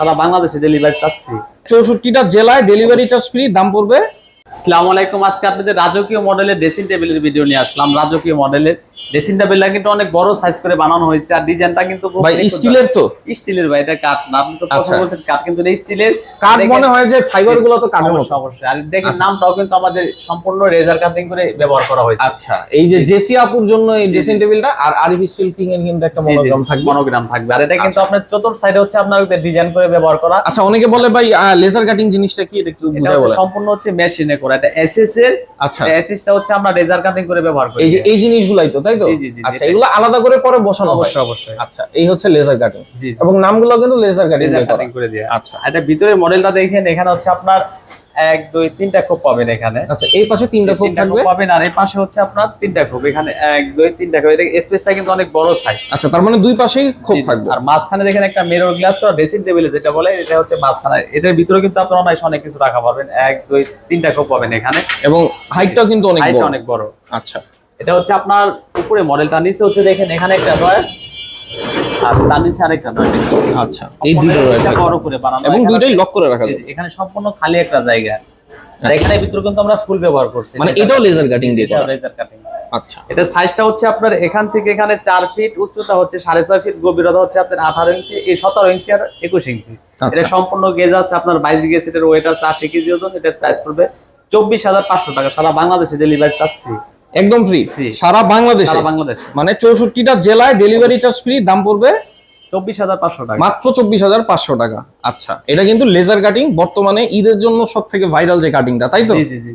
সারা বাংলাদেশে delivery charge free. 64টা জেলায় delivery charge free. দাম পড়বে। আসসালামু আলাইকুম। আজকে আপনাদের রাজকীয় মডেলের ড্রেসিং টেবিলের ভিডিও নিয়ে আসলাম। রাজকীয় মডেলের ড্রেসিং টেবিলটা কিন্তু অনেক বড় সাইজ করে বানানো হয়েছে, আর ডিজাইনটা কিন্তু ভাই স্টিলের তো? স্টিলের ভাই, এটা কাঠ না। আপনি তো প্রথম বলছেন কাঠ, কিন্তু এটা স্টিলের। কাঠ মনে হয় যে ফাইবার গুলো তো কাঠের মতো। অবশ্যই। আর দেখেন নামটাও কিন্তু আমাদের সম্পূর্ণ রেজার কাটিং করে ব্যবহার করা হয়েছে। আচ্ছা, এই যে জেসি আপুর জন্য এই ড্রেসিং টেবিলটা, আর আরিফ স্টিল কিং এর কিন্তু একটা মনোগ্রাম থাকবে। মনোগ্রাম থাকবে, আর এটা কিন্তু আপনার চতুর্থ সাইডে হচ্ছে আপনার ডিজাইন করে ব্যবহার করা। আচ্ছা, অনেকে বলে ভাই লেজার কাটিং জিনিসটা কি, এটা একটু বুঝাই বলেন। সম্পূর্ণ হচ্ছে মেশিনে করা, এটা এসএস এর। আচ্ছা, এসএসটা হচ্ছে আমরা রেজার কাটিং করে ব্যবহার করি। এই যে এই জিনিসগুলাই তো, তাই তো? জি জি জি। আচ্ছা, এগুলো আলাদা করে পরে বসানো হয়? অবশ্যই অবশ্যই। আচ্ছা, এই হচ্ছে লেজার কাটিং, জি। এবং নামগুলো কিন্তু লেজার কাটিং করে দেয়া। আচ্ছা, এটা ভিতরের মডেলটা দেখেন, এখানে হচ্ছে আপনার 1 2 3টা খোপ পাবেন এখানে। আচ্ছা, এই পাশে 3টা খোপ থাকবে পাবেন, আর এই পাশে হচ্ছে আপনার 3টা খোপ। এখানে 1 2 3টা খোপ। এটা স্পেসটা কিন্তু অনেক বড় সাইজ। আচ্ছা, তার মানে দুই পাশেই খোপ থাকবে। আর মাঝখানে দেখেন একটা মিরর গ্লাস করা ড্রেসিং টেবিলে যেটা বলে, এটা হচ্ছে মাঝখানে। এটার ভিতরে কিন্তু আপনারা অনেক কিছু রাখা পারবেন। 1 2 3টা খোপ পাবেন এখানে, এবং হাইটটাও কিন্তু অনেক বড়। আচ্ছা, এটা হচ্ছে আপনার উপরে মডেলটা, নিচে হচ্ছে দেখেন এখানে একটা ডয়ার, আর তার নিচে আরেকটা ডয়ার। আচ্ছা, এই দুটো রয়েছে বড় করে বানানো, এবং দুইটাই লক করে রাখা যায়। এখানে সম্পূর্ণ খালি একটা জায়গা, আর এখানে ভিতরে কিন্তু আমরা ফুল ব্যবহার করছি। মানে এটাও লেজার কাটিং দিয়ে করা? Laser cutting. আচ্ছা, এটা সাইজটা হচ্ছে আপনার এখান থেকে এখানে 4 ফিট, উচ্চতা হচ্ছে 6.5 ফিট, গভীরতা হচ্ছে আপনার 18 ইঞ্চি, এই 17 ইঞ্চি আর 21 ইঞ্চি। এটা সম্পূর্ণ গেজ আছে আপনার 22 গেজ। এটার ওয়েট আছে 80 কেজি ওজন। এটার প্রাইস পড়বে 24,500 টাকা। সারা বাংলাদেশে ডেলিভারি চার্জ ফ্রি। একদম ফ্রি সারা বাংলাদেশে। মানে 64টা জেলায় ডেলিভারি চার্জ ফ্রি। দাম পড়বে 24,500 টাকা, মাত্র 24,500 টাকা। আচ্ছা, এটা কিন্তু লেজার কাটিং, বর্তমানে ঈদের জন্য সবথেকে ভাইরাল যে কাটিংটা, তাই তো? জি জি জি।